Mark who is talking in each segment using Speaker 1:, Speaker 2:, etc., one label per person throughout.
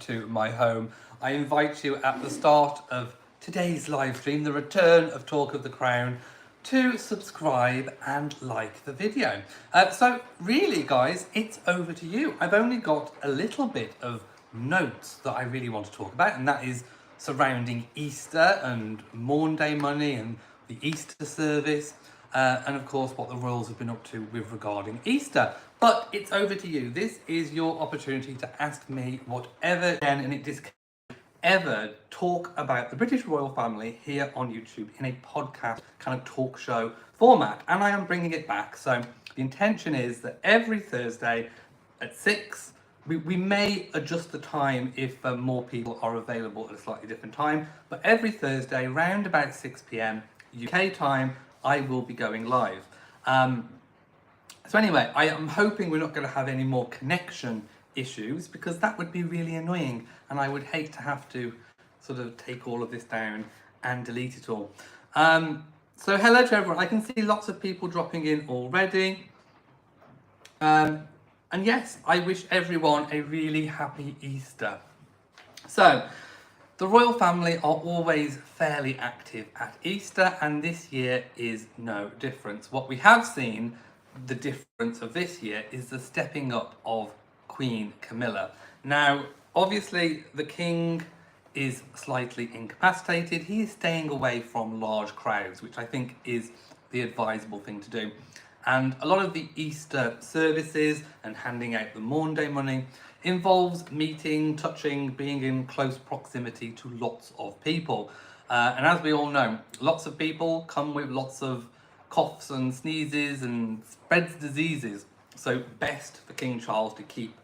Speaker 1: to my home, I invite you at the start of today's live stream, the return of Talk of the Crown, to subscribe and like the video. So really guys, it's over to you. I've only got a little bit of notes that I really want to talk about, and that is surrounding Easter and Maunday money and the Easter service, and of course what the royals have been up to with regarding Easter. But it's over to you. This is your opportunity to ask me whatever can, and it is ever talk about the British royal family here on YouTube in a podcast kind of talk show format, and I am bringing it back. So the intention is that every Thursday at 6, we may adjust the time if more people are available at a slightly different time, but every Thursday round about 6 p.m. UK time I will be going live. So anyway, I am hoping we're not going to have any more connection issues, because that would be really annoying and I would hate to have to sort of take all of this down and delete it all. So hello to everyone. I can see lots of people dropping in already. And yes, I wish everyone a really happy Easter. So the royal family are always fairly active at Easter, and this year is no different. What we have seen, the difference of this year, is the stepping up of Queen Camilla. Now, obviously, the king is slightly incapacitated. He is staying away from large crowds, which I think is the advisable thing to do. And a lot of the Easter services and handing out the Maunday money involves meeting, touching, being in close proximity to lots of people. And as we all know, lots of people come with lots of coughs and sneezes and spreads diseases. So best for King Charles to keep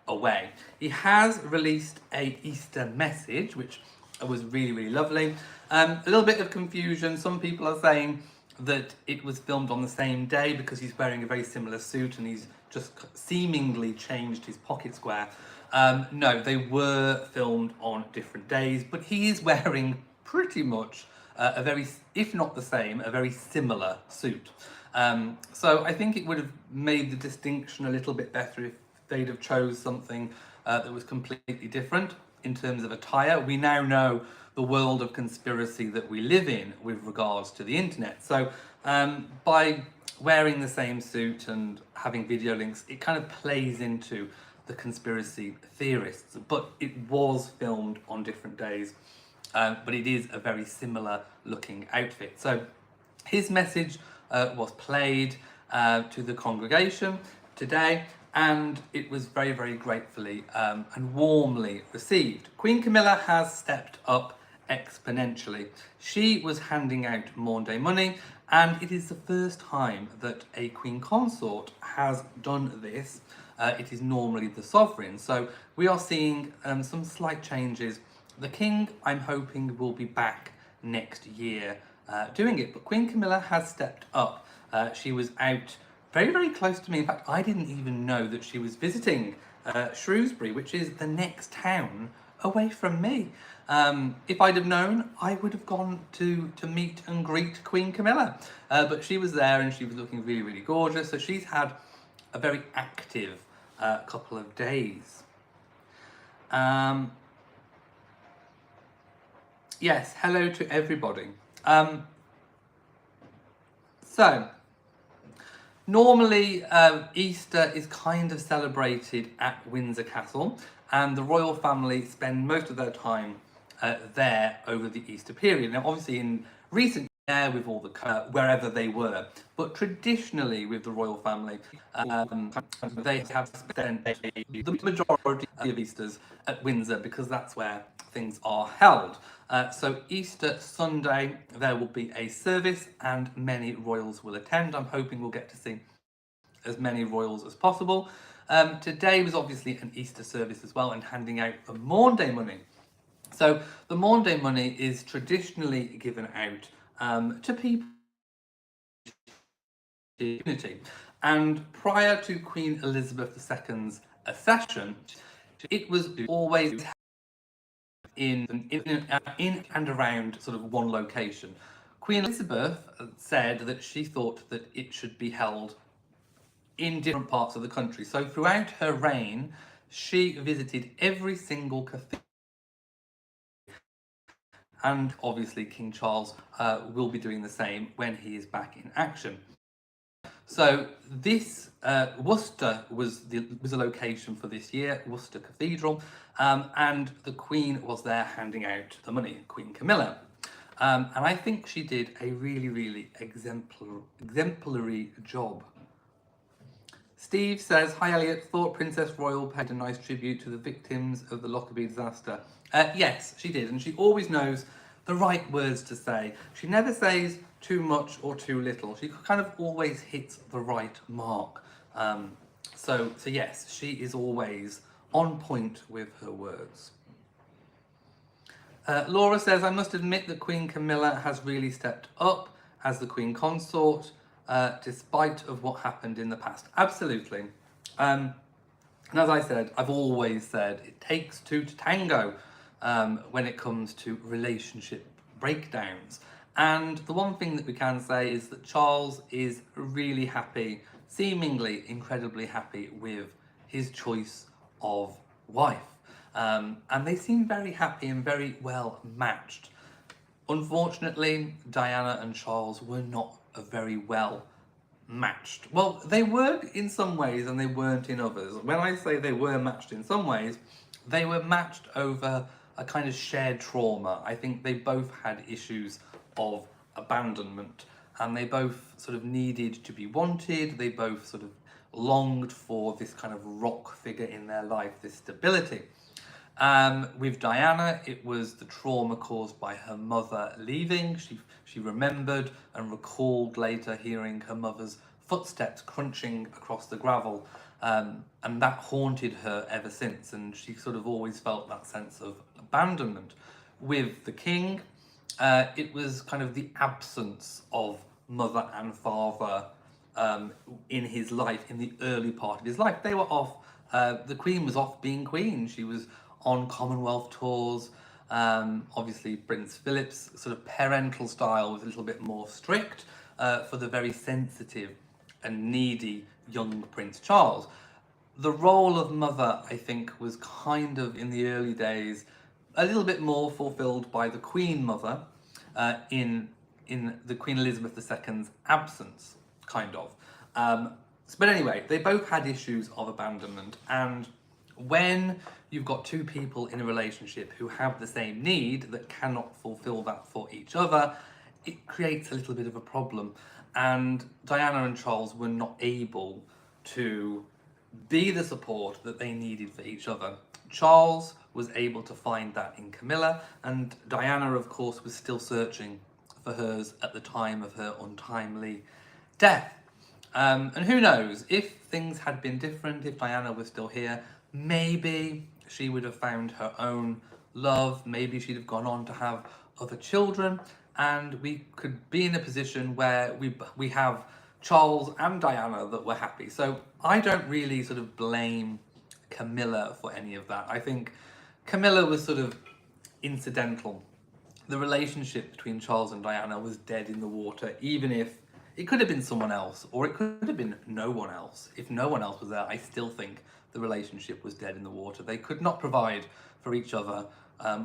Speaker 1: away. He has released a Easter message, which was really, really lovely. A little bit of confusion. Some people are saying that it was filmed on the same day because he's wearing a very similar suit and he's just seemingly changed his pocket square. No, they were filmed on different days, but he is wearing pretty much a very, if not the same, a very similar suit. So I think it would have made the distinction a little bit better if they'd have chose something that was completely different in terms of attire. We now know the world of conspiracy that we live in with regards to the internet. So by wearing the same suit and having video links, it kind of plays into the conspiracy theorists. But it was filmed on different days, but it is a very similar looking outfit. So his message was played to the congregation today, and it was very, very gratefully and warmly received. Queen Camilla has stepped up exponentially. She was handing out Maunday money, and it is the first time that a Queen Consort has done this. It is normally the sovereign. So we are seeing some slight changes. The King, I'm hoping, will be back next year doing it, but Queen Camilla has stepped up. She was out very, very close to me. In fact, I didn't even know that she was visiting Shrewsbury, which is the next town away from me. If I'd have known, I would have gone to meet and greet Queen Camilla. But she was there and she was looking really, really gorgeous. So she's had a very active couple of days. Yes, hello to everybody. So, normally Easter is kind of celebrated at Windsor Castle, and the royal family spend most of their time there over the Easter period. Now, obviously in recent years with all the wherever they were, but traditionally with the royal family, they have spent the majority of Easters at Windsor because that's where things are held. So Easter Sunday there will be a service and many royals will attend. I'm hoping we'll get to see as many royals as possible. Today was obviously an Easter service as well, and handing out the Maunday money. So the Maunday money is traditionally given out to people in the community. And prior to Queen Elizabeth II's accession, it was always in and around sort of one location. Queen Elizabeth said that she thought that it should be held in different parts of the country. So throughout her reign, She visited every single cathedral, and obviously King Charles will be doing the same when he is back in action. So this Worcester was a location for this year, Worcester Cathedral, and the Queen was there handing out the money, Queen Camilla. And I think she did a really, really exemplary job. Steve says, hi Elliot, thought Princess Royal paid a nice tribute to the victims of the Lockerbie disaster. Yes, she did, and she always knows the right words to say. She never says too much or too little. She kind of always hits the right mark. So yes, she is always on point with her words. Laura says, I must admit that Queen Camilla has really stepped up as the Queen Consort, despite of what happened in the past. Absolutely. And as I said, I've always said, it takes two to tango when it comes to relationship breakdowns. And the one thing that we can say is that Charles is really happy, seemingly incredibly happy with his choice of wife. And they seem very happy and very well matched. Unfortunately, Diana and Charles were not very well matched. Well, they were in some ways and they weren't in others. When I say they were matched in some ways, they were matched over a kind of shared trauma. I think they both had issues of abandonment and they both sort of needed to be wanted. They both sort of longed for this kind of rock figure in their life, this stability. With Diana, it was the trauma caused by her mother leaving. She remembered and recalled later hearing her mother's footsteps crunching across the gravel, and that haunted her ever since, and she sort of always felt that sense of abandonment. With the king, it was kind of the absence of mother and father in his life, in the early part of his life. They were off, the Queen was off being Queen. She was on Commonwealth tours. Obviously Prince Philip's sort of parental style was a little bit more strict for the very sensitive and needy young Prince Charles. The role of mother, I think, was kind of in the early days a little bit more fulfilled by the Queen Mother in the Queen Elizabeth II's absence, kind of. But anyway, they both had issues of abandonment, and when you've got two people in a relationship who have the same need that cannot fulfill that for each other, it creates a little bit of a problem. And Diana and Charles were not able to be the support that they needed for each other. Charles was able to find that in Camilla, and Diana, of course, was still searching for hers at the time of her untimely death. And who knows, if things had been different, if Diana was still here, maybe she would have found her own love, maybe she'd have gone on to have other children, and we could be in a position where we have Charles and Diana that were happy. So I don't really sort of blame Camilla for any of that. I think Camilla was sort of incidental. The relationship between Charles and Diana was dead in the water, even if it could have been someone else, or it could have been no one else. If no one else was there, I still think the relationship was dead in the water. They could not provide for each other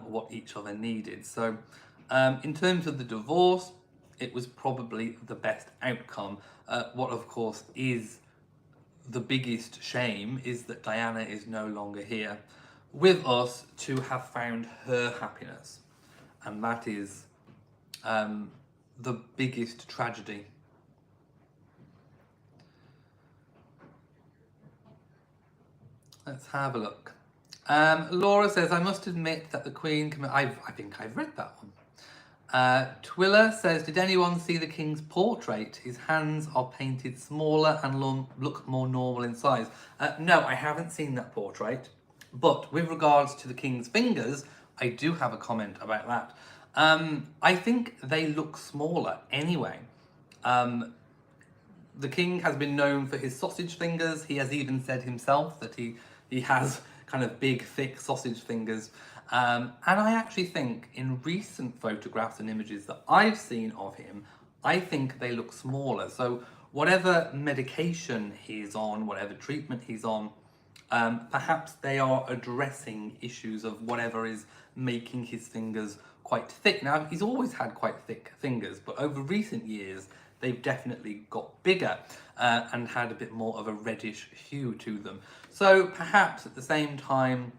Speaker 1: what each other needed. So in terms of the divorce, it was probably the best outcome. What of course is the biggest shame is that Diana is no longer here with us to have found her happiness. And that is the biggest tragedy. Let's have a look. Laura says, I must admit that the Queen... I think I've read that one. Twiller says, did anyone see the King's portrait? His hands are painted smaller and look more normal in size. No, I haven't seen that portrait. But with regards to the King's fingers, I do have a comment about that. I think they look smaller anyway. The King has been known for his sausage fingers. He has even said himself that he has kind of big, thick sausage fingers. And I actually think in recent photographs and images that I've seen of him, I think they look smaller. So whatever medication he's on, whatever treatment he's on, Perhaps they are addressing issues of whatever is making his fingers quite thick. Now, he's always had quite thick fingers, but over recent years, they've definitely got bigger and had a bit more of a reddish hue to them. So perhaps at the same time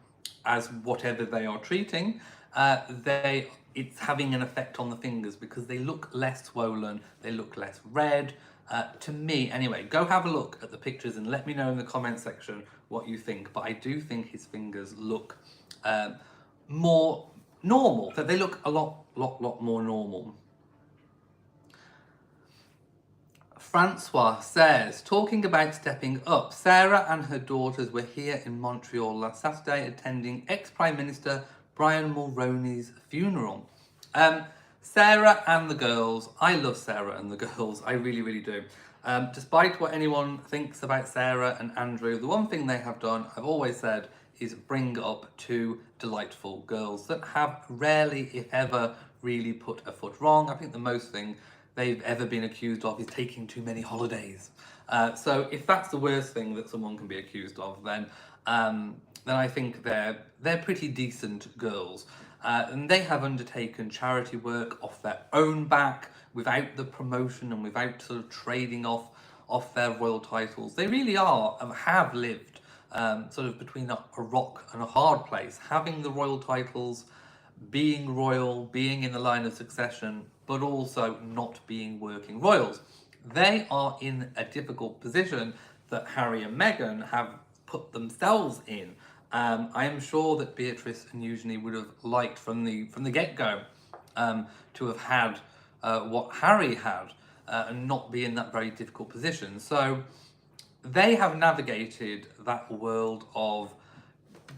Speaker 1: as whatever they are treating, it's having an effect on the fingers because they look less swollen, they look less red. To me, anyway, go have a look at the pictures and let me know in the comment section what you think. But I do think his fingers look more normal. That they look a lot more normal. Francois says, talking about stepping up, Sarah and her daughters were here in Montreal last Saturday attending ex-Prime Minister Brian Mulroney's funeral. Sarah and the girls, I love Sarah and the girls, I really do. Despite what anyone thinks about Sarah and Andrew, the one thing they have done, I've always said, is bring up two delightful girls that have rarely, if ever, really put a foot wrong. I think the most thing they've ever been accused of is taking too many holidays. So if that's the worst thing that someone can be accused of, then I think they're pretty decent girls. And they have undertaken charity work off their own back, without the promotion and without sort of trading off their royal titles. They really have lived sort of between a rock and a hard place, having the royal titles, being royal, being in the line of succession, but also not being working royals. They are in a difficult position that Harry and Meghan have put themselves in. I am sure that Beatrice and Eugenie would have liked from the get-go to have had what Harry had and not be in that very difficult position. So they have navigated that world of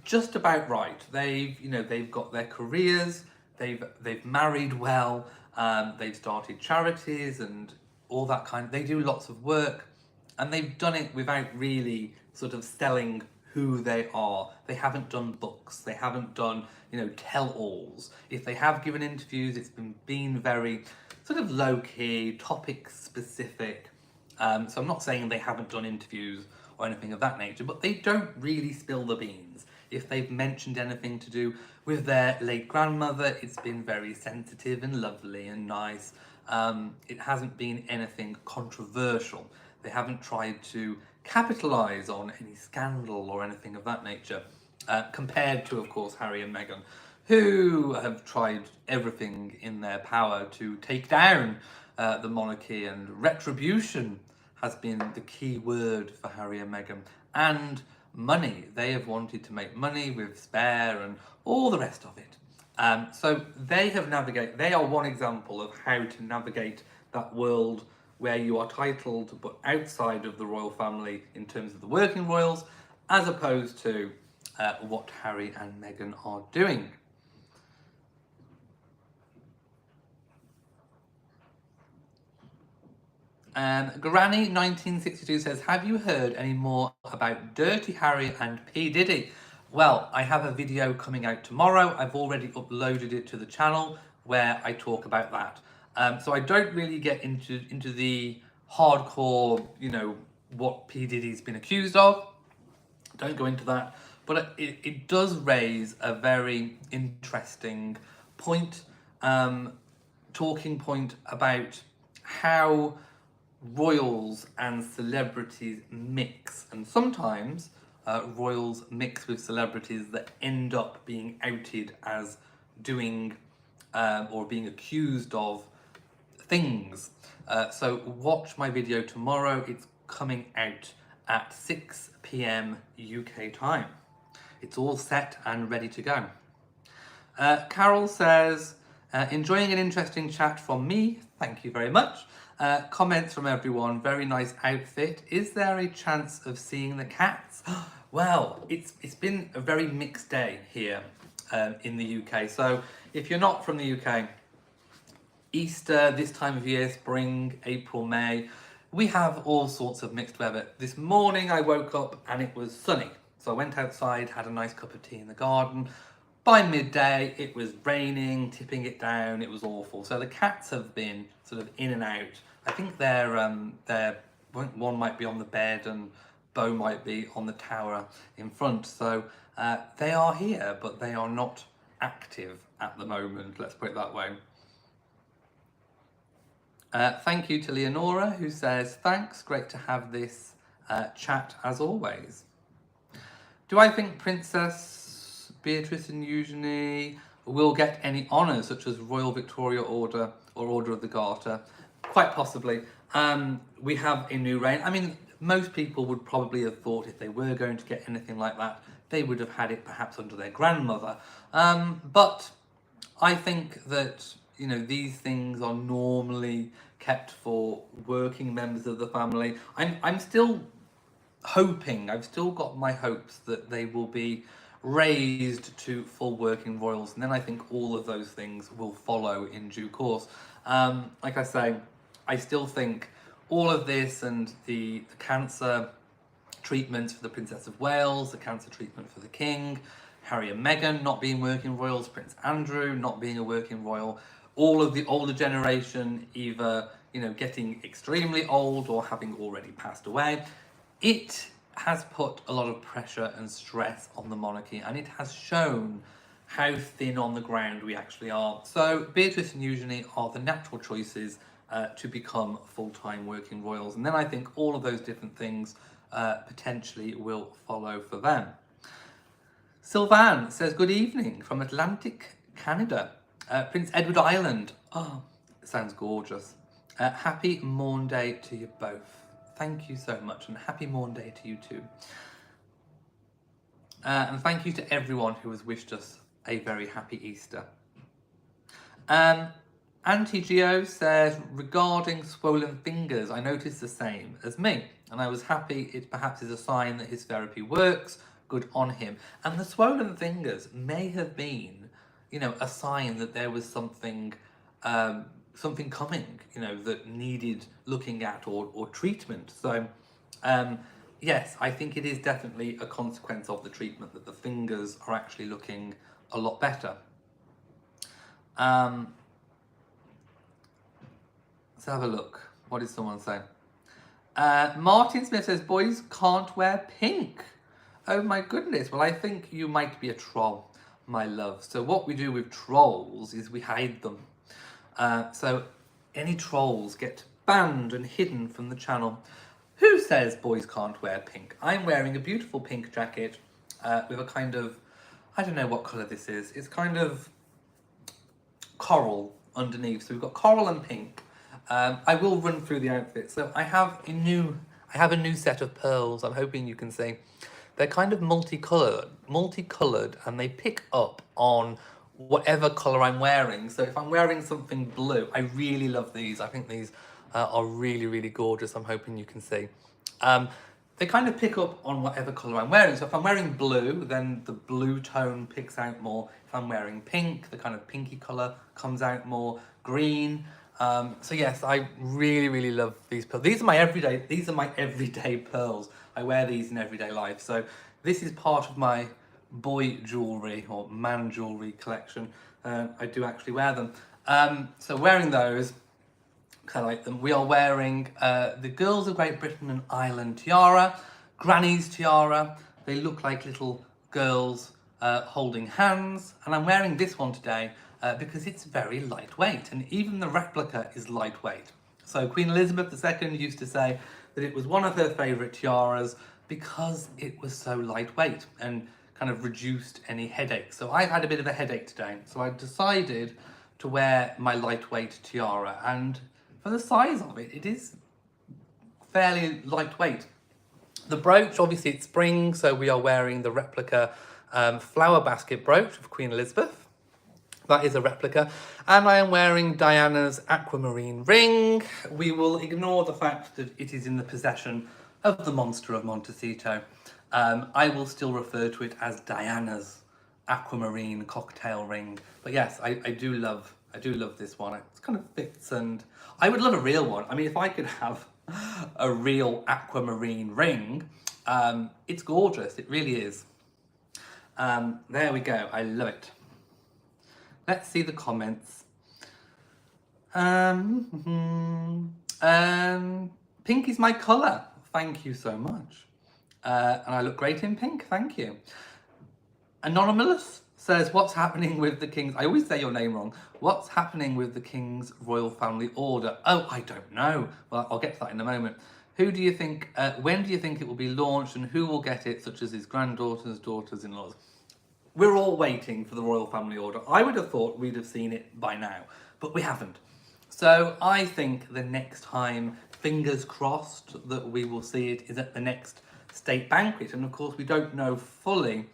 Speaker 1: just about right. They've got their careers, they've married well, they've started charities and all that kind of. They do lots of work, and they've done it without really sort of selling who they are. They haven't done books, they haven't done tell-alls. If they have given interviews, it's been very sort of low-key, topic specific. So I'm not saying they haven't done interviews or anything of that nature, but they don't really spill the beans. If they've mentioned anything to do with their late grandmother, it's been very sensitive and lovely and nice. It hasn't been anything controversial. They haven't tried to capitalise on any scandal or anything of that nature, compared to, of course, Harry and Meghan, who have tried everything in their power to take down the monarchy, and retribution has been the key word for Harry and Meghan, and money. They have wanted to make money with Spare and all the rest of it. So they are one example of how to navigate that world where you are titled but outside of the royal family in terms of the working royals, as opposed to what Harry and Meghan are doing. Granny 1962 says, have you heard any more about Dirty Harry and P. Diddy? Well, I have a video coming out tomorrow. I've already uploaded it to the channel where I talk about that. So I don't really get into the hardcore, what P. Diddy's been accused of. Don't go into that. But it does raise a very interesting point, talking point about how royals and celebrities mix, and sometimes royals mix with celebrities that end up being outed as doing or being accused of things. So watch my video tomorrow. It's coming out at 6 p.m. UK time. It's all set and ready to go. Carol says, enjoying an interesting chat from me. Thank you very much. Comments from everyone. Very nice outfit. Is there a chance of seeing the cats? Well, it's been a very mixed day here in the UK. So if you're not from the UK, Easter, this time of year, spring, April, May, we have all sorts of mixed weather. This morning I woke up and it was sunny. So I went outside, had a nice cup of tea in the garden. By midday, it was raining, tipping it down. It was awful. So the cats have been sort of in and out. I think they're one might be on the bed and bow might be on the tower in front. So they are here, but they are not active at the moment, let's put it that way. Thank you to Leonora, who says, thanks, great to have this chat as always. Do I think Princess Beatrice and Eugenie will get any honours such as Royal Victoria Order or Order of the Garter? Quite possibly. We have a new reign. I mean, most people would probably have thought if they were going to get anything like that, they would have had it perhaps under their grandmother. But I think that, you know, these things are normally kept for working members of the family. I'm still hoping, I've still got my hopes that they will be raised to full working royals, and then I think all of those things will follow in due course. Like I say, I still think all of this and the cancer treatments for the Princess of Wales, the cancer treatment for the King, Harry and Meghan not being working royals, Prince Andrew not being a working royal, all of the older generation either, you know, getting extremely old or having already passed away. It has put a lot of pressure and stress on the monarchy, and it has shown how thin on the ground we actually are. So Beatrice and Eugenie are the natural choices to become full-time working royals, and then I think all of those different things potentially will follow for them. Sylvan says, good evening from Atlantic Canada, Prince Edward Island. Oh, sounds gorgeous. Happy Morn Day to you both. Thank you so much, and happy Morn Day to you too. And thank you to everyone who has wished us a very happy Easter. Auntie Geo says, regarding swollen fingers, I noticed the same as me, and I was happy it perhaps is a sign that his therapy works. Good on him. And the swollen fingers may have been, you know, a sign that there was something something coming, you know, that needed looking at or treatment. So yes, I think it is definitely a consequence of the treatment that the fingers are actually looking a lot better. Let's have a look. What did someone say? Martin Smith says, boys can't wear pink. Oh my goodness. Well, I think you might be a troll, my love. So what we do with trolls is we hide them. So any trolls get banned and hidden from the channel. Who says boys can't wear pink? I'm wearing a beautiful pink jacket with a kind of, I don't know what colour this is. It's kind of coral underneath. So we've got coral and pink. I will run through the outfit. So I have a new set of pearls. I'm hoping you can see. They're kind of multicolored, and they pick up on whatever colour I'm wearing. So if I'm wearing something blue, I really love these. I think these are really, really gorgeous. I'm hoping you can see. They kind of pick up on whatever colour I'm wearing. So if I'm wearing blue, then the blue tone picks out more. If I'm wearing pink, the kind of pinky colour comes out more. Green. So yes, I really, really love these pearls. These are my everyday pearls. I wear these in everyday life. So this is part of my boy jewellery or man jewellery collection. I do actually wear them. So wearing those, I like them. We are wearing the Girls of Great Britain and Ireland tiara, Granny's tiara. They look like little girls holding hands. And I'm wearing this one today because it's very lightweight, and even the replica is lightweight. So Queen Elizabeth II used to say that it was one of her favourite tiaras because it was so lightweight and kind of reduced any headaches. So I've had a bit of a headache today, so I decided to wear my lightweight tiara, and for the size of it, it is fairly lightweight. The brooch, obviously it's spring, so we are wearing the replica flower basket brooch of Queen Elizabeth. That is a replica. And I am wearing Diana's aquamarine ring. We will ignore the fact that it is in the possession of the monster of Montecito. I will still refer to it as Diana's aquamarine cocktail ring. But yes, I do love this one. It kind of fits, and I would love a real one. I mean, if I could have a real aquamarine ring, it's gorgeous. It really is. There we go. I love it. Let's see the comments. Pink is my colour. Thank you so much. And I look great in pink, thank you. Anonymous says, what's happening with the King's... I always say your name wrong. What's happening with the King's Royal Family Order? Oh, I don't know. Well, I'll get to that in a moment. Who do you think, when do you think it will be launched and who will get it, such as his granddaughters, daughters-in-laws? We're all waiting for the Royal Family Order. I would have thought we'd have seen it by now, but we haven't. So I think the next time, fingers crossed, that we will see it is at the next state banquet. And of course, we don't know fully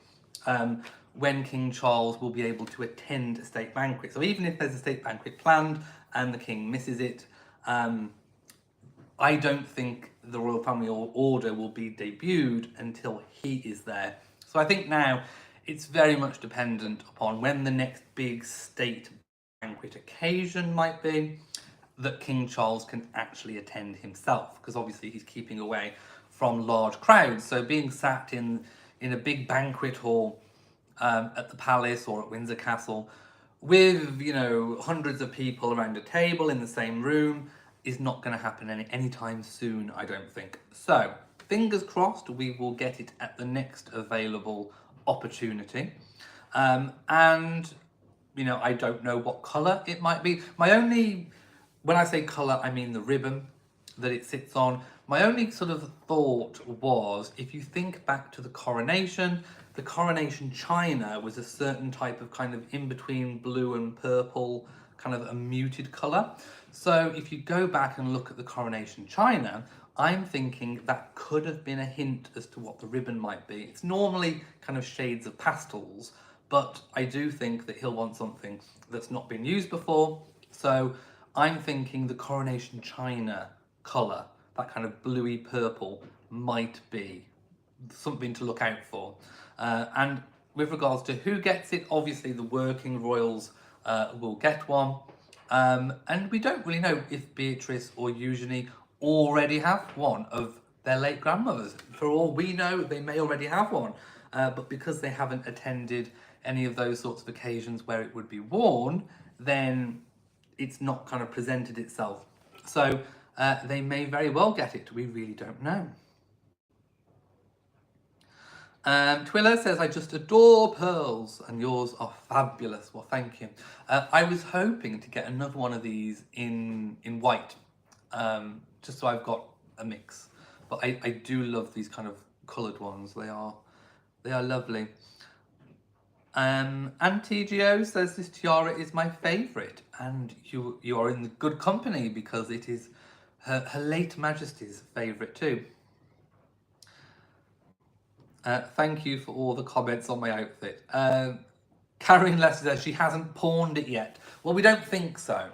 Speaker 1: when King Charles will be able to attend a state banquet. So even if there's a state banquet planned and the King misses it, I don't think the Royal Family Order will be debuted until he is there. So I think now it's very much dependent upon when the next big state banquet occasion might be that King Charles can actually attend himself, because obviously he's keeping away from large crowds. So being sat in a big banquet hall at the palace or at Windsor Castle with, you know, hundreds of people around a table in the same room is not going to happen anytime soon, I don't think. So fingers crossed we will get it at the next available opportunity. And, you know, I don't know what colour it might be. When I say colour, I mean the ribbon that it sits on. My only sort of thought was, if you think back to the coronation china was a certain type of kind of in-between blue and purple, kind of a muted colour. So if you go back and look at the coronation china, I'm thinking that could have been a hint as to what the ribbon might be. It's normally kind of shades of pastels, but I do think that he'll want something that's not been used before. So I'm thinking the coronation china colour, that kind of bluey purple, might be something to look out for. And with regards to who gets it, obviously the working royals will get one. And we don't really know if Beatrice or Eugenie already have one of their late grandmothers. For all we know, they may already have one, but because they haven't attended any of those sorts of occasions where it would be worn, then it's not kind of presented itself. So they may very well get it. We really don't know. Twiller says, I just adore pearls and yours are fabulous. Well, thank you. I was hoping to get another one of these in white, just so I've got a mix. But I do love these kind of coloured ones. They are lovely. Auntie Gio says this tiara is my favourite, and you are in good company because it is her late Majesty's favourite too. Thank you for all the comments on my outfit. Karen Lester says she hasn't pawned it yet. Well, we don't think so.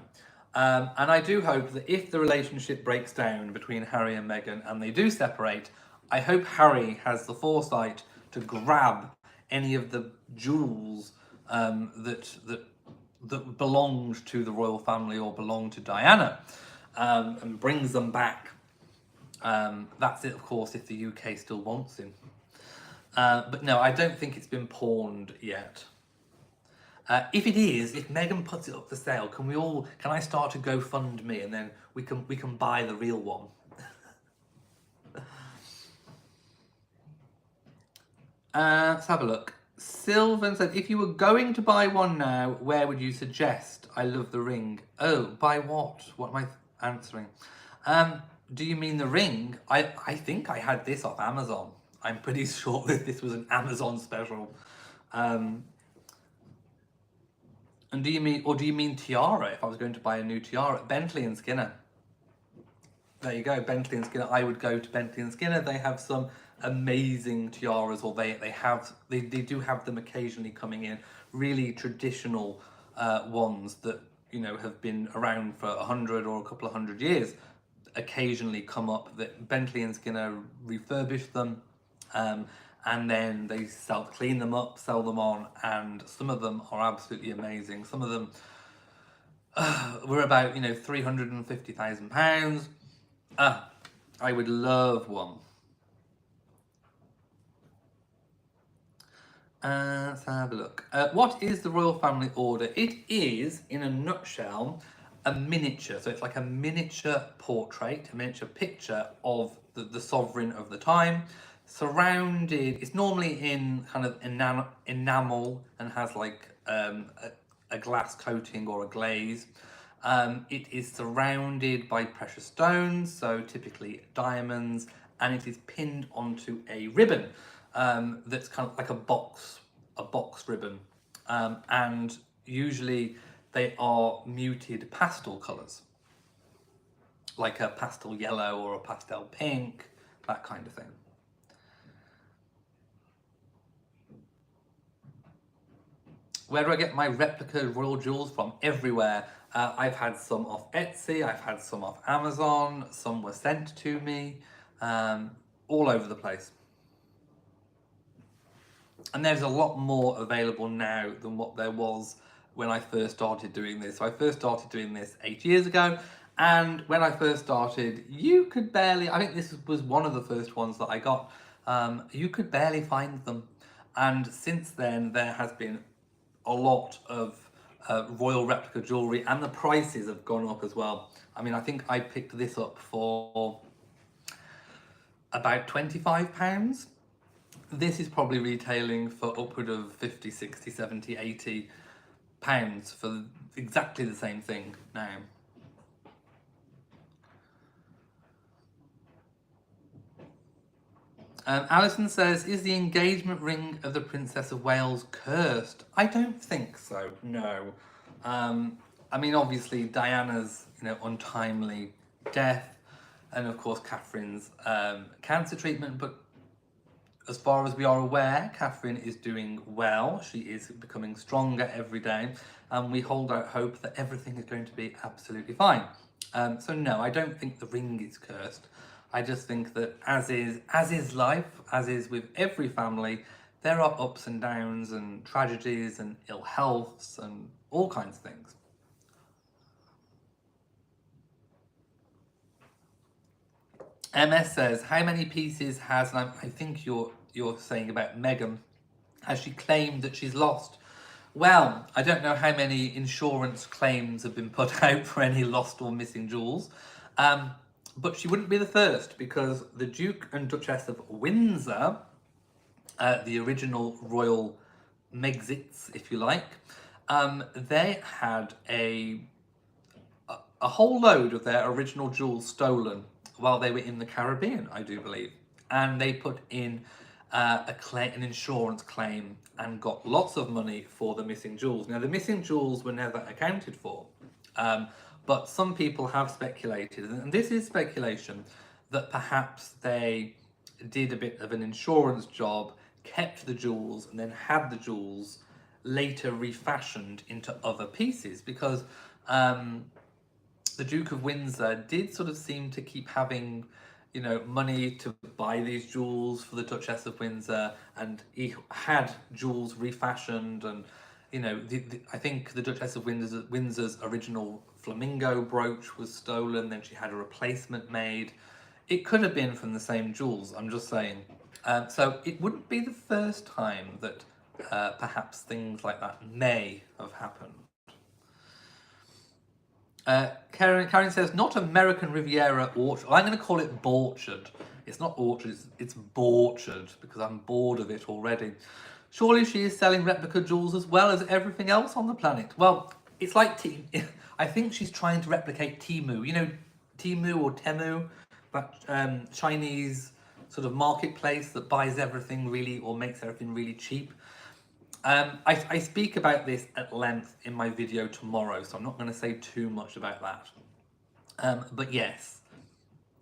Speaker 1: And I do hope that if the relationship breaks down between Harry and Meghan and they do separate, I hope Harry has the foresight to grab any of the jewels that belonged to the royal family or belonged to Diana and brings them back. That's it, of course, if the UK still wants him. But no, I don't think it's been pawned yet. If it is, if Meghan puts it up for sale, can I start a GoFundMe and then we can buy the real one? Let's have a look. Sylvan said, if you were going to buy one now, where would you suggest? I love the ring. Oh, buy what? What am I answering? Do you mean the ring? I think I had this off Amazon. I'm pretty sure that this was an Amazon special. And do you mean tiara? If I was going to buy a new tiara, Bentley and Skinner. There you go, Bentley and Skinner. I would go to Bentley and Skinner. They have some amazing tiaras, or they do have them occasionally coming in. Really traditional ones that, you know, have been around for 100 or a couple of 100 years. Occasionally come up that Bentley and Skinner refurbish them. And then they clean them up, sell them on, and some of them are absolutely amazing. Some of them were about, you know, £350,000. I would love one. Let's have a look. What is the Royal Family Order? It is, in a nutshell, a miniature. So it's like a miniature portrait, a miniature picture of the sovereign of the time. surrounded, it's normally in kind of enamel and has like a glass coating or a glaze. It is surrounded by precious stones, so typically diamonds, and it is pinned onto a ribbon that's kind of like a box ribbon. And usually they are muted pastel colours, like a pastel yellow or a pastel pink, that kind of thing. Where do I get my replica royal jewels from? Everywhere. I've had some off Etsy, I've had some off Amazon, some were sent to me, all over the place. And there's a lot more available now than what there was when I first started doing this. So I first started doing this 8 years ago, and when I first started, you could barely, I think this was one of the first ones that I got, you could barely find them. And since then, there has been a lot of royal replica jewellery, and the prices have gone up as well. I mean, I think I picked this up for about £25. This is probably retailing for upward of 50, 60, 70, 80 pounds for exactly the same thing now. Alison says, is the engagement ring of the Princess of Wales cursed? I don't think so, no. I mean, obviously Diana's, untimely death, and of course Catherine's cancer treatment, but as far as we are aware, Catherine is doing well. She is becoming stronger every day, and we hold out hope that everything is going to be absolutely fine. So no, I don't think the ring is cursed. I just think that as is life, as is with every family, there are ups and downs and tragedies and ill healths and all kinds of things. MS says, how many pieces has, and I think you're saying about Meghan, has she claimed that she's lost? Well, I don't know how many insurance claims have been put out for any lost or missing jewels, but she wouldn't be the first, because the Duke and Duchess of Windsor, the original royal Meghans, if you like, they had a whole load of their original jewels stolen while they were in the Caribbean, I do believe. And they put in an insurance claim and got lots of money for the missing jewels. Now, the missing jewels were never accounted for, but some people have speculated, and this is speculation, that perhaps they did a bit of an insurance job, kept the jewels, and then had the jewels later refashioned into other pieces, because the Duke of Windsor did sort of seem to keep having, money to buy these jewels for the Duchess of Windsor, and he had jewels refashioned, and I think the Duchess of Windsor's original flamingo brooch was stolen, then she had a replacement made. It could have been from the same jewels, I'm just saying. So it wouldn't be the first time that perhaps things like that may have happened. Karen says, not American Riviera Orchard. I'm going to call it Borchard. It's not Orchard, it's Borchard, because I'm bored of it already. Surely she is selling replica jewels as well as everything else on the planet. Well, it's like I think she's trying to replicate TEMU. TEMU or TEMU, that Chinese sort of marketplace that buys everything really, or makes everything really cheap. I speak about this at length in my video tomorrow, so I'm not going to say too much about that. But yes,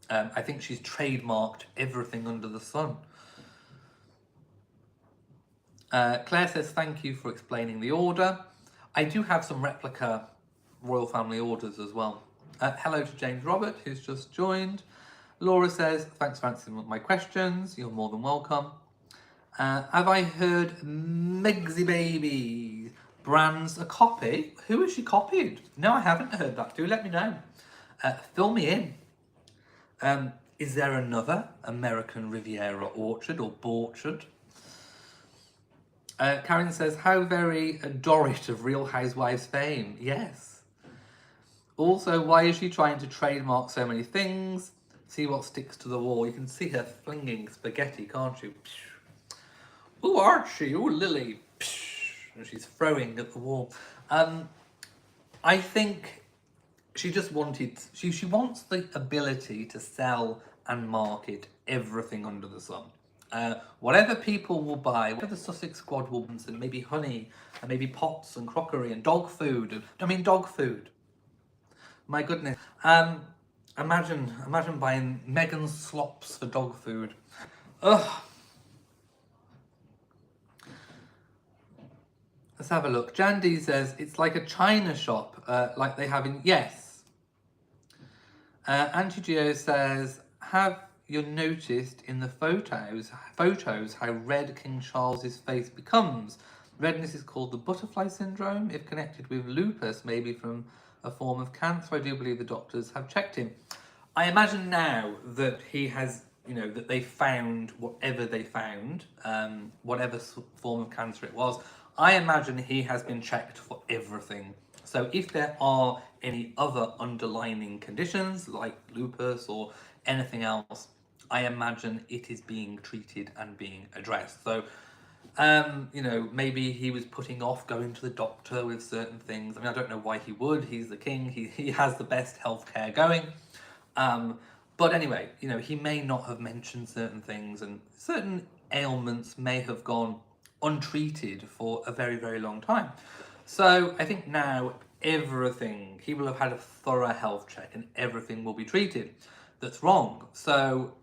Speaker 1: I think she's trademarked everything under the sun. Claire says, thank you for explaining the order. I do have some replica royal family orders as well. Hello to James Robert, who's just joined. Laura says, thanks for answering my questions. You're more than welcome. Have I heard Megsy Baby brands a copy? Who has she copied? No, I haven't heard that. Do let me know. Fill me in. Is there another American Riviera Orchard or Borchard? Karen says, how very Dorrit of Real Housewives fame. Yes. Also, why is she trying to trademark so many things? See what sticks to the wall. You can see her flinging spaghetti, can't you? Oh, Archie, oh, Lily. And she's throwing at the wall. I think she just wanted, she wants the ability to sell and market everything under the sun. Whatever people will buy, whatever the Sussex squad will want, and maybe honey, and maybe pots and crockery and dog food. Dog food. My goodness. Imagine buying Megan's slops for dog food. Ugh. Let's have a look. Jandy says it's like a China shop, like they have in. Yes. Auntie Geo says, have you noticed in the photos how red King Charles's face becomes? Redness is called the butterfly syndrome. If connected with lupus, maybe from a form of cancer. I do believe the doctors have checked him. I imagine now that he has, that they found whatever they found, whatever form of cancer it was. I imagine he has been checked for everything. So if there are any other underlying conditions like lupus or anything else, I imagine it is being treated and being addressed. So, maybe he was putting off going to the doctor with certain things. I mean, I don't know why he would. He's the king. He has the best healthcare going. But anyway, he may not have mentioned certain things, and certain ailments may have gone untreated for a very, very long time. So I think now everything, he will have had a thorough health check and everything will be treated that's wrong. So,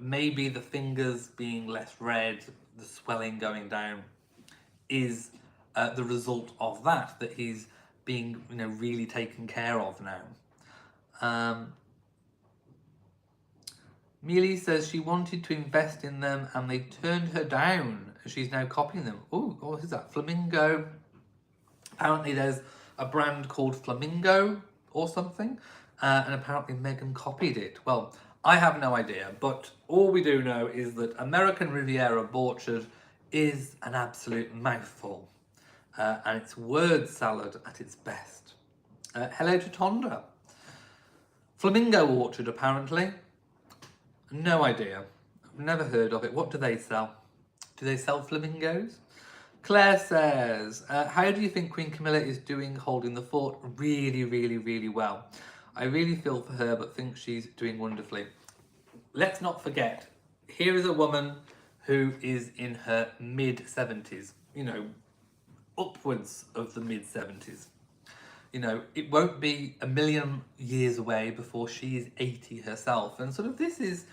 Speaker 1: maybe the fingers being less red, the swelling going down is the result of that he's being, really taken care of now. Mealy says she wanted to invest in them and they turned her down. She's now copying them. Oh, what is that? Flamingo. Apparently there's a brand called Flamingo or something. And apparently Meghan copied it. Well, I have no idea. But all we do know is that American Riviera Orchard is an absolute mouthful. And it's word salad at its best. Hello to Tonda. Flamingo Orchard, apparently. No idea. I've never heard of it. What do they sell? Do they sell flamingos? Claire says, how do you think Queen Camilla is doing holding the fort? Really, really, really well. I really feel for her, but think she's doing wonderfully. Let's not forget, here is a woman who is in her mid-70s, upwards of the mid-70s. It won't be a million years away before she is 80 herself. And sort of this is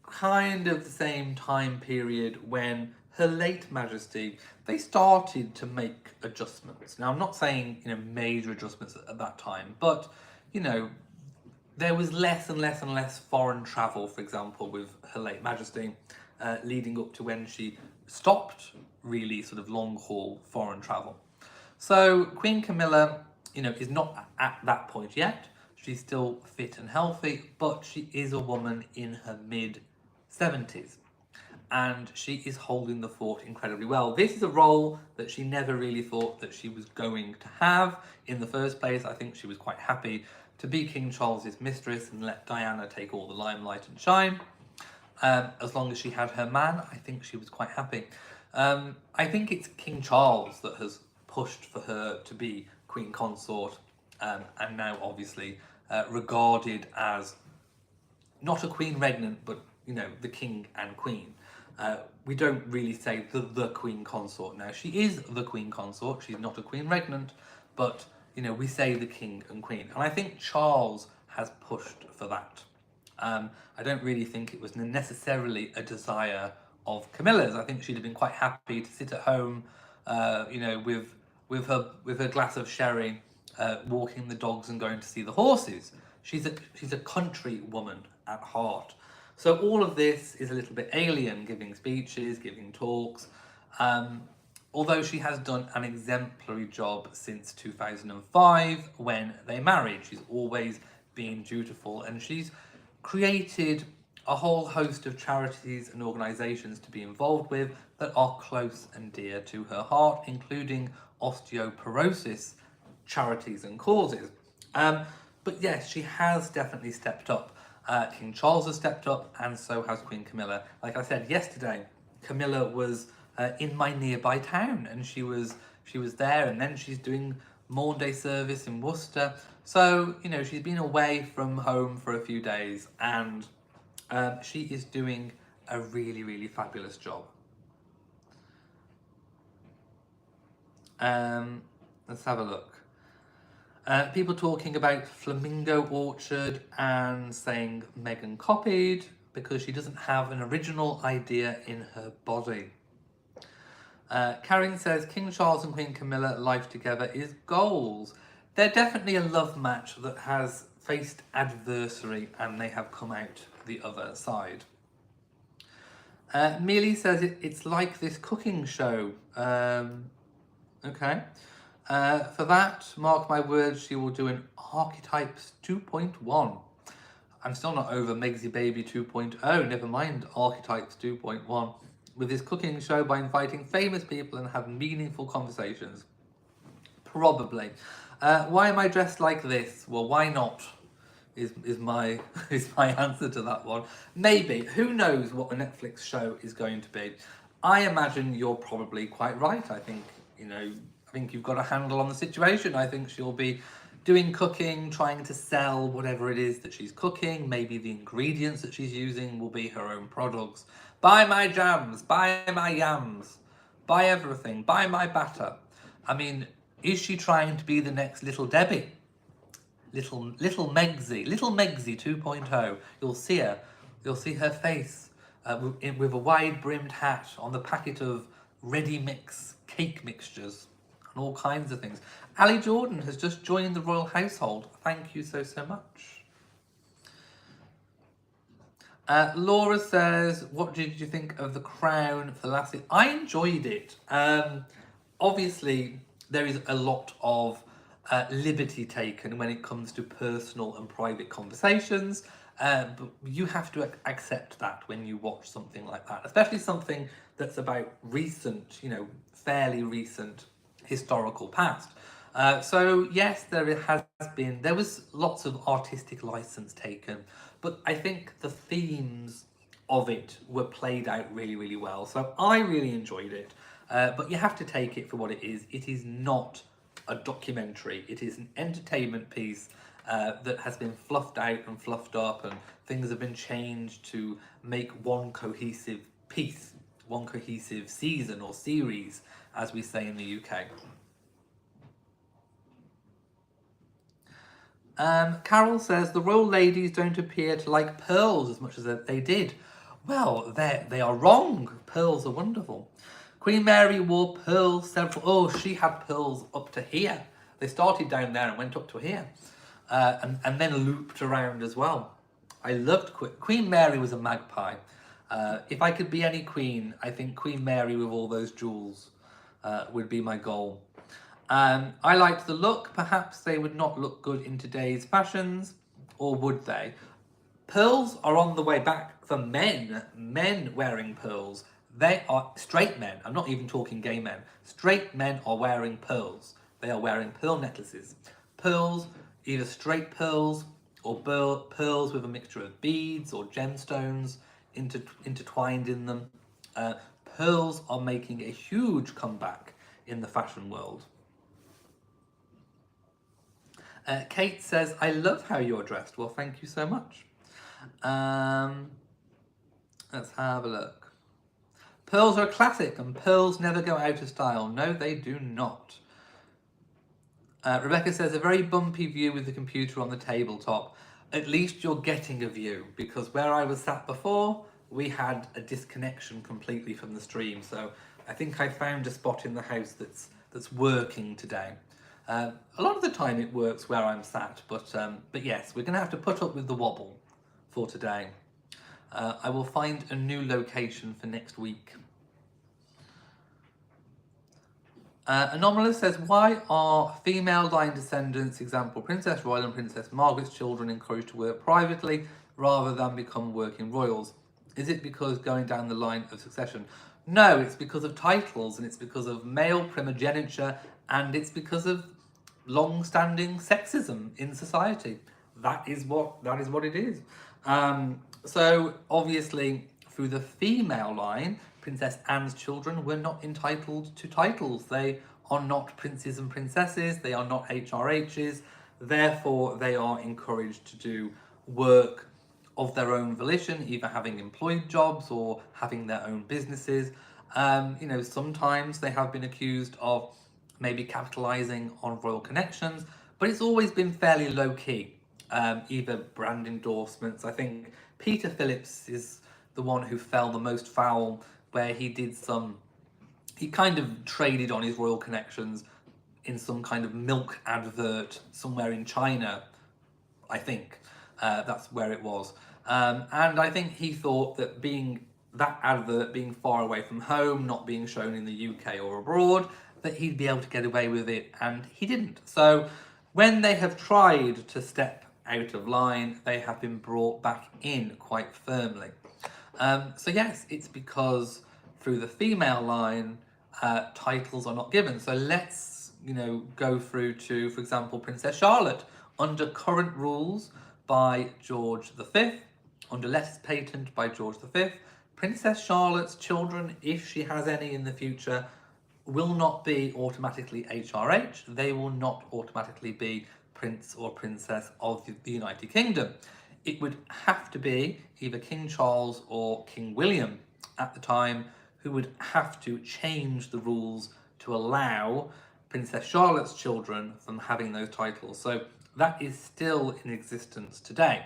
Speaker 1: kind of the same time period when Her late Majesty, they started to make adjustments. Now, I'm not saying, major adjustments at that time, but, there was less and less and less foreign travel, for example, with Her late Majesty, leading up to when she stopped really sort of long-haul foreign travel. So Queen Camilla, is not at that point yet. She's still fit and healthy, but she is a woman in her mid-70s. And she is holding the fort incredibly well. This is a role that she never really thought that she was going to have in the first place. I think she was quite happy to be King Charles's mistress and let Diana take all the limelight and shine. As long as she had her man, I think she was quite happy. I think it's King Charles that has pushed for her to be Queen Consort, and now obviously regarded as not a Queen Regnant, but the King and Queen. We don't really say the Queen Consort now. She is the Queen Consort. She's not a Queen Regnant, but we say the King and Queen. And I think Charles has pushed for that. I don't really think it was necessarily a desire of Camilla's. I think she'd have been quite happy to sit at home, with her glass of sherry, walking the dogs and going to see the horses. She's a country woman at heart. So all of this is a little bit alien, giving speeches, giving talks. Although she has done an exemplary job since 2005 when they married. She's always been dutiful, and she's created a whole host of charities and organisations to be involved with that are close and dear to her heart, including osteoporosis charities and causes. But yes, she has definitely stepped up. King Charles has stepped up, and so has Queen Camilla. Like I said yesterday, Camilla was in my nearby town, and she was there, and then she's doing Maunday service in Worcester. So, you know, she's been away from home for a few days, and she is doing a really, really fabulous job. Let's have a look. People talking about Flamingo Orchard and saying Meghan copied because she doesn't have an original idea in her body. Karen says King Charles and Queen Camilla life together is goals. They're definitely a love match that has faced adversary and they have come out the other side. Mealy says it's like this cooking show. Okay. For that, mark my words, she will do an Archetypes 2.1. I'm still not over Megsy Baby 2.0, never mind Archetypes 2.1. With his cooking show by inviting famous people and have meaningful conversations. Probably. Why am I dressed like this? Well, why not? Is my answer to that one. Maybe. Who knows what the Netflix show is going to be? I imagine you're probably quite right. I think, you know, I think you've got a handle on the situation. I think she'll be doing cooking, trying to sell whatever it is that she's cooking. Maybe the ingredients that she's using will be her own products. Buy my jams, buy my yams, buy everything, buy my batter. I mean, is she trying to be the next Little Debbie? Little Megsy 2.0. You'll see her face with a wide brimmed hat on the packet of ready mix cake mixtures and all kinds of things. Ali Jordan has just joined the royal household. Thank you so much. Laura says, what did you think of The Crown for last year? I enjoyed it. Obviously, there is a lot of liberty taken when it comes to personal and private conversations, but you have to accept that when you watch something like that, especially something that's about recent, you know, fairly recent historical past. So yes, there was lots of artistic license taken, but I think the themes of it were played out really, really well. So I really enjoyed it, but you have to take it for what it is. It is not a documentary. It is an entertainment piece that has been fluffed out and fluffed up, and things have been changed to make one cohesive piece, one cohesive season or series, as we say in the UK. Carol says the royal ladies don't appear to like pearls as much as they did. Well, they are wrong. Pearls are wonderful. Queen Mary wore pearls she had pearls up to here. They started down there and went up to here. And then looped around as well. I loved Queen Mary was a magpie. If I could be any queen, I think Queen Mary with all those jewels would be my goal. I liked the look. Perhaps they would not look good in today's fashions, or would they? Pearls are on the way back for men. Men wearing pearls. They are straight men. I'm not even talking gay men. Straight men are wearing pearls. They are wearing pearl necklaces. Pearls, either straight pearls or pearls with a mixture of beads or gemstones intertwined in them. Pearls are making a huge comeback in the fashion world. Kate says, I love how you're dressed. Well, thank you so much. Let's have a look. Pearls are a classic and pearls never go out of style. No, they do not. Rebecca says, a very bumpy view with the computer on the tabletop. At least you're getting a view, because where I was sat before, we had a disconnection completely from the stream. So I think I found a spot in the house that's working today. A lot of the time it works where I'm sat, but yes, we're going to have to put up with the wobble for today. I will find a new location for next week. Anomalous says, why are female line descendants, example Princess Royal and Princess Margaret's children, encouraged to work privately rather than become working royals? Is it because going down the line of succession? No, it's because of titles, and it's because of male primogeniture, and it's because of long-standing sexism in society. That is what it is. So obviously, through the female line, Princess Anne's children were not entitled to titles. They are not princes and princesses. They are not HRHs. Therefore, they are encouraged to do work of their own volition, either having employed jobs or having their own businesses. Sometimes they have been accused of maybe capitalizing on royal connections, but it's always been fairly low key. Either brand endorsements. I think Peter Phillips is the one who fell the most foul, where he kind of traded on his royal connections in some kind of milk advert somewhere in China, I think. That's where it was. And I think he thought that that advert being far away from home, not being shown in the UK or abroad, that he'd be able to get away with it, and he didn't. So when they have tried to step out of line, they have been brought back in quite firmly. So yes, it's because through the female line, titles are not given. So let's go through to, for example, Princess Charlotte. Under current rules by George V, under letters patent by George V, Princess Charlotte's children, if she has any in the future, will not be automatically HRH. They will not automatically be Prince or Princess of the United Kingdom. It would have to be either King Charles or King William at the time who would have to change the rules to allow Princess Charlotte's children from having those titles. So that is still in existence today.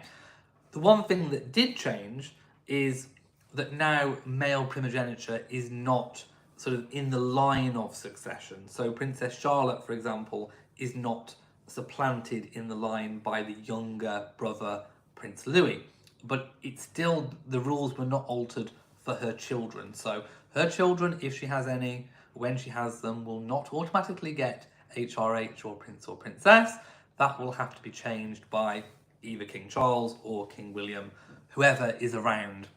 Speaker 1: The one thing that did change is that now male primogeniture is not sort of in the line of succession. So Princess Charlotte, for example, is not supplanted in the line by the younger brother, Prince Louis. But it's still, the rules were not altered for her children. So her children, if she has any, when she has them, will not automatically get HRH or Prince or Princess. That will have to be changed by either King Charles or King William, whoever is around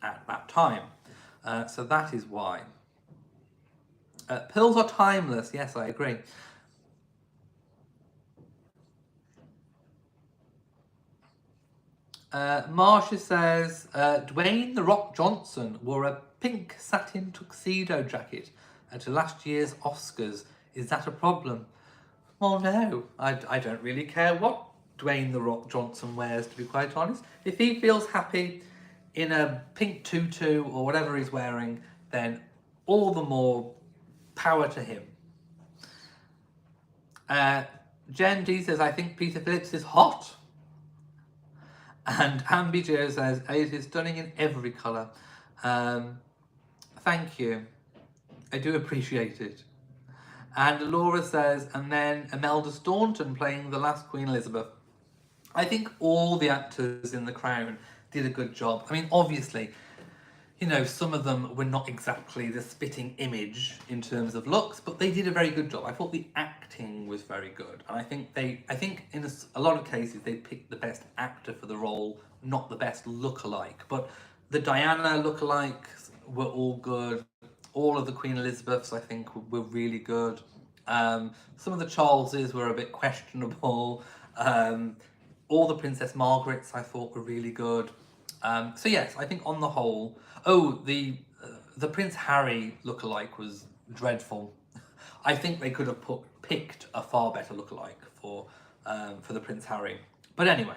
Speaker 1: at that time. So that is why. Pills are timeless. Yes, I agree. Marsha says, Dwayne "The Rock" Johnson wore a pink satin tuxedo jacket at last year's Oscars. Is that a problem? Well, no. I don't really care what Dwayne "The Rock" Johnson wears, to be quite honest. If he feels happy in a pink tutu or whatever he's wearing, then all the more power to him. Jen D says, I think Peter Phillips is hot. And Ambi Joe says, it is stunning in every colour. Thank you. I do appreciate it. And Laura says, and then Imelda Staunton playing the last Queen Elizabeth. I think all the actors in The Crown did a good job. I mean, obviously, some of them were not exactly the spitting image in terms of looks, but they did a very good job. I thought the acting was very good. And I think in a lot of cases, they picked the best actor for the role, not the best lookalike. But the Diana lookalikes were all good. All of the Queen Elizabeths, I think, were really good. Some of the Charleses were a bit questionable. All the Princess Margarets, I thought, were really good. So yes, I think on the whole, the Prince Harry lookalike was dreadful. I think they could have picked a far better lookalike for the Prince Harry. But anyway.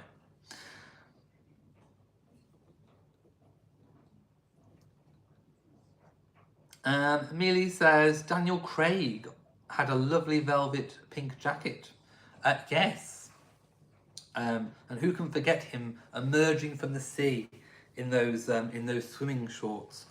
Speaker 1: Millie says, Daniel Craig had a lovely velvet pink jacket. Yes. And who can forget him emerging from the sea in those swimming shorts?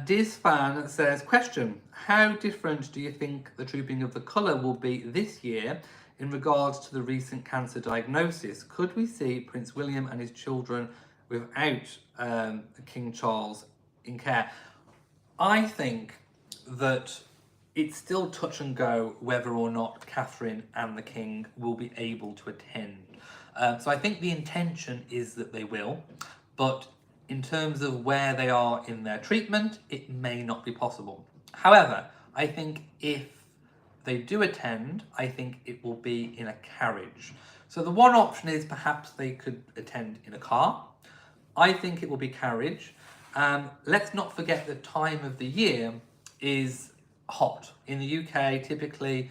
Speaker 1: Diz Fan says, question, how different do you think the Trooping of the Colour will be this year in regards to the recent cancer diagnosis? Could we see Prince William and his children without King Charles in care? I think that it's still touch and go whether or not Catherine and the King will be able to attend. So I think the intention is that they will, but in terms of where they are in their treatment, it may not be possible. However, I think if they do attend, I think it will be in a carriage. So the one option is perhaps they could attend in a car. I think it will be carriage. Let's not forget the time of the year is hot. In the UK, typically,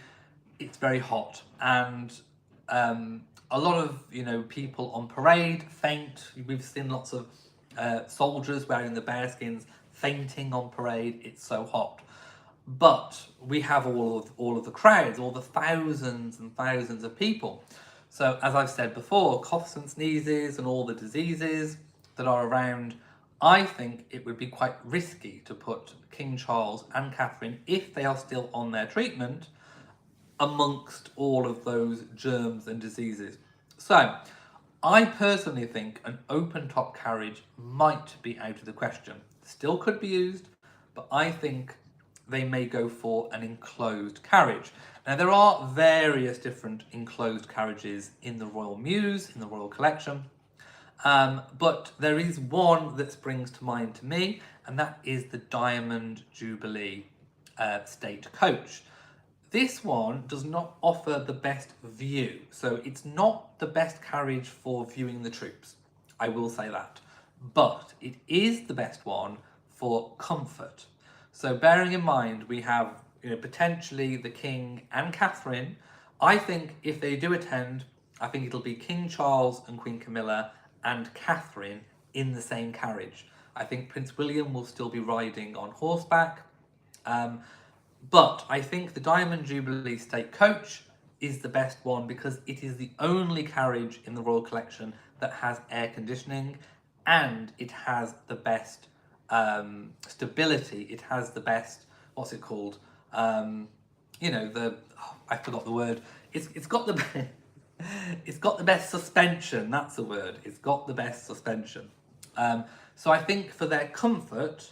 Speaker 1: it's very hot, and a lot of people on parade faint. We've seen lots of soldiers wearing the bearskins fainting on parade. It's so hot. But we have all of the crowds, all the thousands and thousands of people. So as I've said before, coughs and sneezes and all the diseases that are around, I think it would be quite risky to put King Charles and Catherine, if they are still on their treatment, amongst all of those germs and diseases. So I personally think an open top carriage might be out of the question. Still could be used, but I think they may go for an enclosed carriage. Now there are various different enclosed carriages in the Royal Mews, in the Royal Collection, but there is one that springs to mind to me, and that is the Diamond Jubilee State Coach. This one does not offer the best view, so it's not the best carriage for viewing the troops, I will say that, but it is the best one for comfort. So bearing in mind we have potentially the King and Catherine, I think if they do attend, I think it'll be King Charles and Queen Camilla and Catherine in the same carriage. I think Prince William will still be riding on horseback, but I think the Diamond Jubilee State Coach is the best one because it is the only carriage in the Royal Collection that has air conditioning, and it has the best stability. It has the best, what's it called? I forgot the word. It's got the it's got the best suspension. That's the word. It's got the best suspension. So I think for their comfort,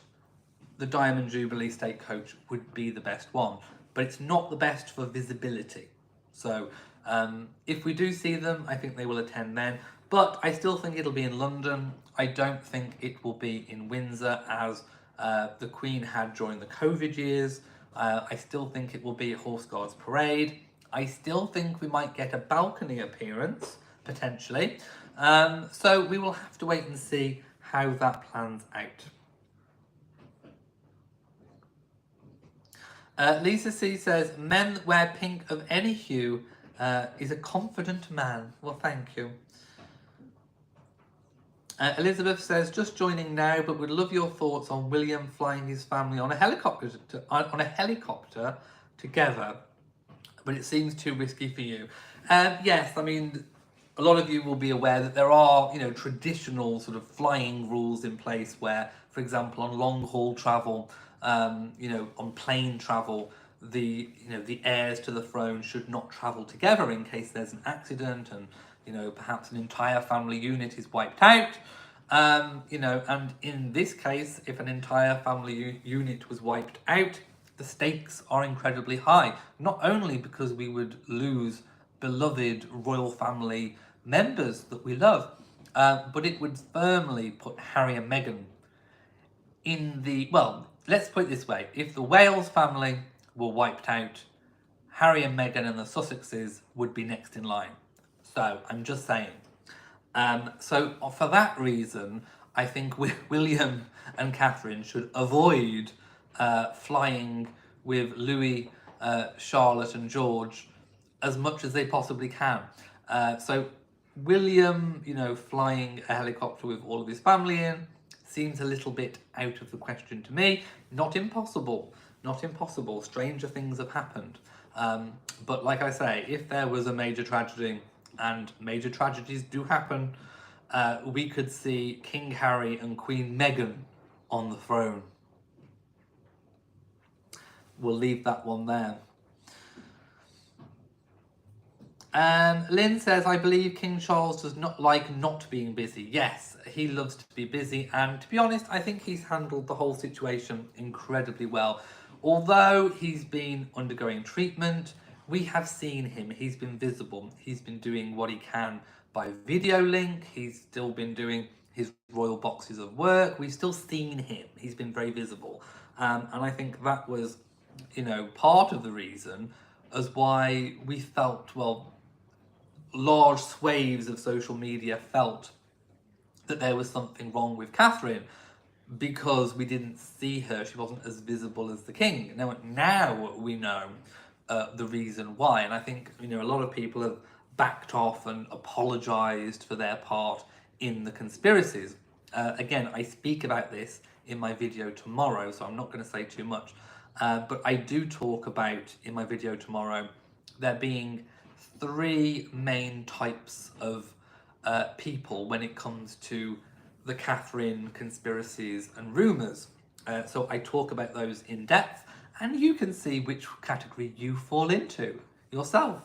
Speaker 1: the Diamond Jubilee State Coach would be the best one, but it's not the best for visibility. So if we do see them, I think they will attend then, but I still think it'll be in London. I don't think it will be in Windsor as the Queen had during the COVID years. I still think it will be a Horse Guards Parade. I still think we might get a balcony appearance, potentially. So we will have to wait and see how that plans out. Lisa C says, men that wear pink of any hue is a confident man. Well, thank you. Elizabeth says, just joining now, but would love your thoughts on William flying his family on a helicopter together, but it seems too risky for you. Yes, I mean, a lot of you will be aware that there are, traditional sort of flying rules in place where, for example, on long haul travel, on plane travel, the heirs to the throne should not travel together in case there's an accident and perhaps an entire family unit is wiped out. And in this case, if an entire family unit was wiped out, the stakes are incredibly high. Not only because we would lose beloved royal family members that we love, but it would firmly put Harry and Meghan in the, well, let's put it this way. If the Wales family were wiped out, Harry and Meghan and the Sussexes would be next in line. So I'm just saying. So for that reason, I think William and Catherine should avoid flying with Louis, Charlotte and George as much as they possibly can. So William, flying a helicopter with all of his family in seems a little bit out of the question to me. Not impossible. Not impossible. Stranger things have happened. But like I say, if there was a major tragedy, and major tragedies do happen, we could see King Harry and Queen Meghan on the throne. We'll leave that one there. Lynn says, I believe King Charles does not like not being busy. Yes, he loves to be busy, and to be honest, I think he's handled the whole situation incredibly well. Although he's been undergoing treatment, we have seen him. He's been visible. He's been doing what he can by video link. He's still been doing his royal boxes of work. We've still seen him. He's been very visible. And I think that was, part of the reason as why we felt, well, large swathes of social media felt that there was something wrong with Catherine because we didn't see her. She wasn't as visible as the king. Now we know the reason why, and I think a lot of people have backed off and apologized for their part in the conspiracies. Again, I speak about this in my video tomorrow, so I'm not going to say too much. But I do talk about in my video tomorrow there being three main types of people when it comes to the Catherine conspiracies and rumours. So I talk about those in depth, and you can see which category you fall into yourself.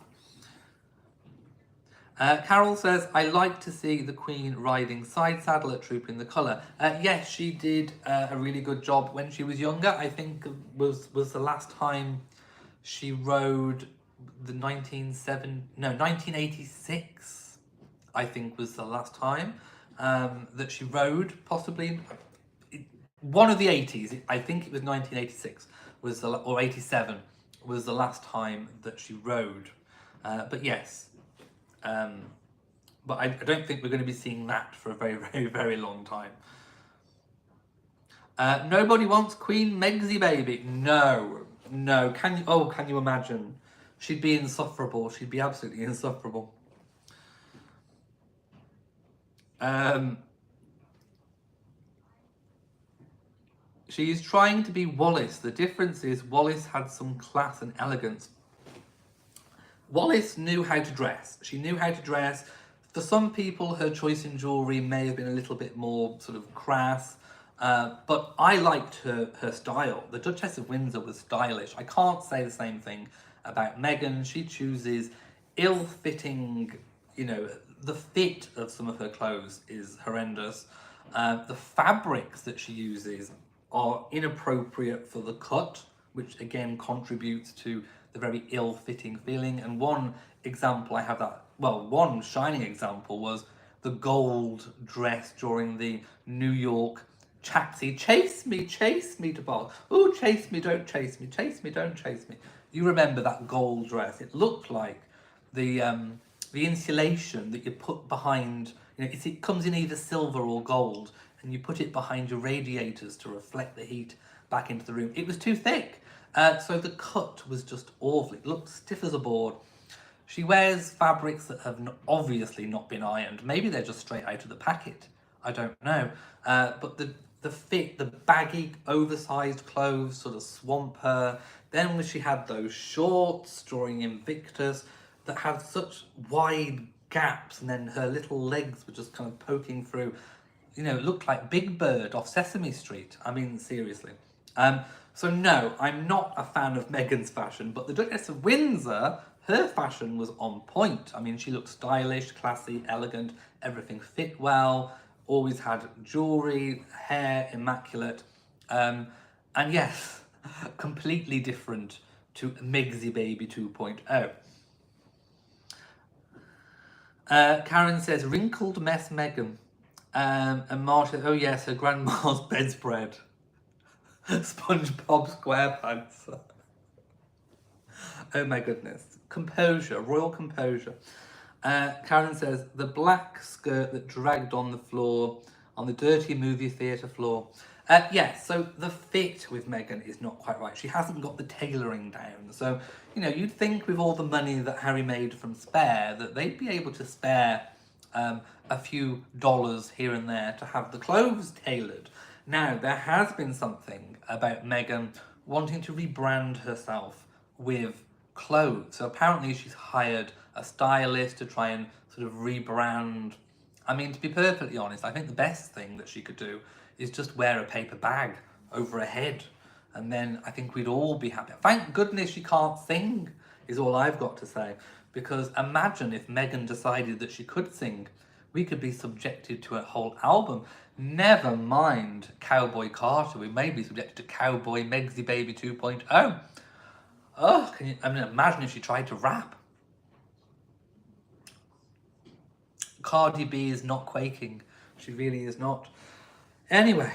Speaker 1: Carol says, I like to see the Queen riding side saddle at Trooping the Colour. Yes, she did a really good job when she was younger. I think was the last time she rode the 1986, I think was the last time that she rode, possibly. One of the 80s, I think it was 1986, or 87, was the last time that she rode. But yes. But I don't think we're going to be seeing that for a very, very, very long time. Nobody wants Queen Megsy baby. No. Can you imagine? She'd be insufferable. She'd be absolutely insufferable. She's trying to be Wallis. The difference is Wallis had some class and elegance. Wallis knew how to dress. She knew how to dress. For some people, her choice in jewellery may have been a little bit more sort of crass, but I liked her style. The Duchess of Windsor was stylish. I can't say the same thing about Meghan. She chooses ill-fitting, the fit of some of her clothes is horrendous. The fabrics that she uses are inappropriate for the cut, which again contributes to the very ill-fitting feeling. And one example I have one shining example was the gold dress during the New York Chatsy chase me to bar. Oh, chase me, don't chase me, chase me, don't chase me. You remember that gold dress? It looked like the insulation that you put behind, it comes in either silver or gold, and you put it behind your radiators to reflect the heat back into the room. It was too thick. So the cut was just awful. It looked stiff as a board. She wears fabrics that have obviously not been ironed. Maybe they're just straight out of the packet. I don't know. But the fit, the baggy, oversized clothes sort of swamp her. Then when she had those shorts during Invictus that had such wide gaps, and then her little legs were just kind of poking through. It looked like Big Bird off Sesame Street. I mean, seriously. So no, I'm not a fan of Meghan's fashion, but the Duchess of Windsor, her fashion was on point. I mean, she looked stylish, classy, elegant, everything fit well, always had jewellery, hair immaculate, and yes, completely different to Megsy Baby 2.0. Karen says, wrinkled mess Meghan. And Marcia, oh yes, her grandma's bedspread. SpongeBob SquarePants. Oh my goodness. Composure, royal composure. Karen says, the black skirt that dragged on the floor, on the dirty movie theatre floor. Yes, so the fit with Meghan is not quite right. She hasn't got the tailoring down. So, you'd think with all the money that Harry made from Spare, that they'd be able to spare a few dollars here and there to have the clothes tailored. Now, there has been something about Meghan wanting to rebrand herself with clothes. So apparently she's hired a stylist to try and sort of rebrand. I mean, to be perfectly honest, I think the best thing that she could do is just wear a paper bag over her head. And then I think we'd all be happy. Thank goodness she can't sing, is all I've got to say. Because imagine if Meghan decided that she could sing. We could be subjected to a whole album. Never mind Cowboy Carter. We may be subjected to Cowboy Megsy Baby 2.0. Oh, imagine if she tried to rap. Cardi B is not quaking. She really is not. Anyway.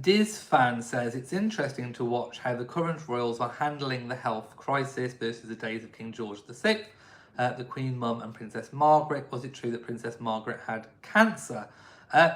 Speaker 1: Diz fan says it's interesting to watch how the current royals are handling the health crisis versus the days of King George VI, the Queen Mum and Princess Margaret. Was it true that Princess Margaret had cancer?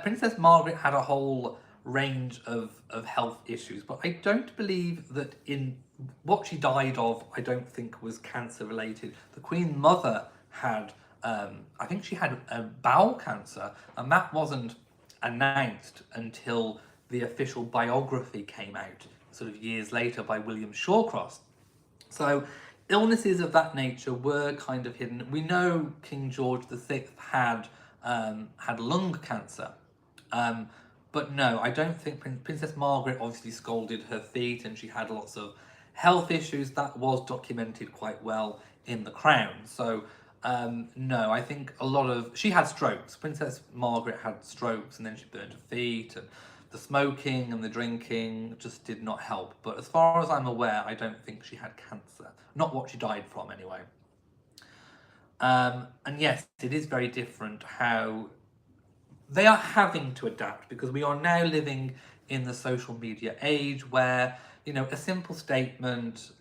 Speaker 1: Princess Margaret had a whole range of health issues, but I don't believe that in what she died of, I don't think was cancer related. The Queen Mother had, I think she had bowel cancer, and that wasn't announced until the official biography came out sort of years later by William Shawcross. So illnesses of that nature were kind of hidden. We know King George VI had lung cancer, but no, I don't think Princess Margaret obviously scalded her feet and she had lots of health issues. That was documented quite well in The Crown. So no, I think she had strokes. Princess Margaret had strokes and then she burned her feet, and the smoking and the drinking just did not help. But as far as I'm aware, I don't think she had cancer. Not what she died from anyway. And yes, it is very different how they are having to adapt, because we are now living in the social media age where, you know, a simple statement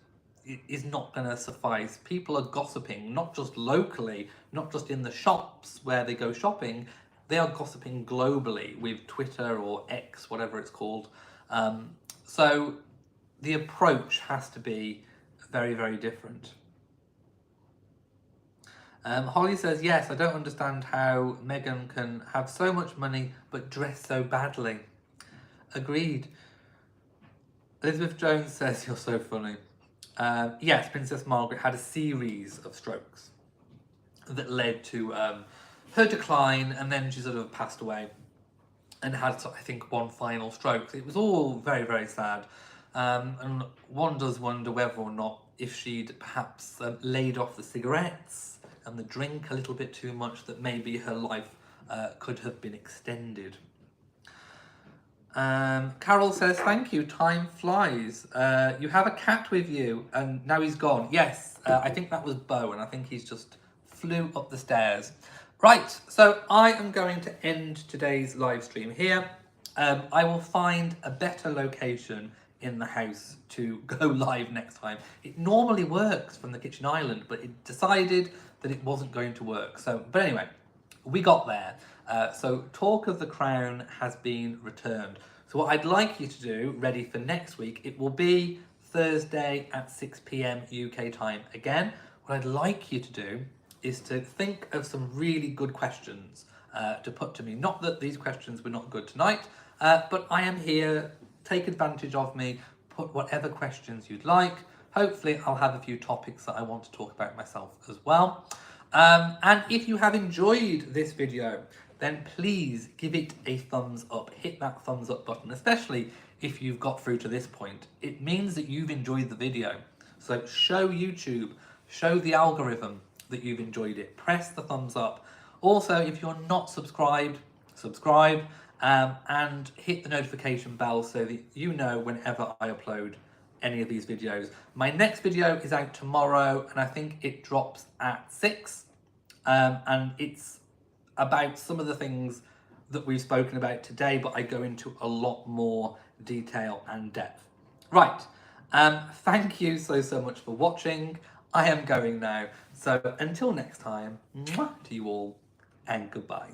Speaker 1: is not going to suffice. People are gossiping, not just locally, not just in the shops where they go shopping. They are gossiping globally with Twitter or X, whatever it's called. So the approach has to be very, very different. Holly says, yes, I don't understand how Meghan can have so much money but dress so badly. Agreed. Elizabeth Jones says, you're so funny. Yes, Princess Margaret had a series of strokes that led to her decline, and then she sort of passed away and had, I think, one final stroke. It was all very, very sad. And one does wonder whether or not if she'd perhaps laid off the cigarettes and the drink a little bit too much, that maybe her life could have been extended. Carol says, thank you, time flies. You have a cat with you and now he's gone. Yes, I think that was Bo, and I think he's just flew up the stairs. Right, so I am going to end today's live stream here. I will find a better location in the house to go live next time. It normally works from the kitchen island, but it decided that it wasn't going to work. So, but anyway, we got there. So Talk of the Crown has been returned. So what I'd like you to do, ready for next week, it will be Thursday at 6 p.m. UK time again. What I'd like you to do is to think of some really good questions to put to me. Not that these questions were not good tonight, but I am here. Take advantage of me, put whatever questions you'd like. Hopefully I'll have a few topics that I want to talk about myself as well. And if you have enjoyed this video, then please give it a thumbs up. Hit that thumbs up button, especially if you've got through to this point. It means that you've enjoyed the video. So show YouTube, show the algorithm that you've enjoyed it. Press the thumbs up. Also, if you're not subscribed, subscribe. And hit the notification bell so that you know whenever I upload any of these videos. My next video is out tomorrow, and I think it drops at 6. And it's about some of the things that we've spoken about today, but I go into a lot more detail and depth. Right, thank you so much for watching. I am going now. So until next time, mwah to you all, and goodbye.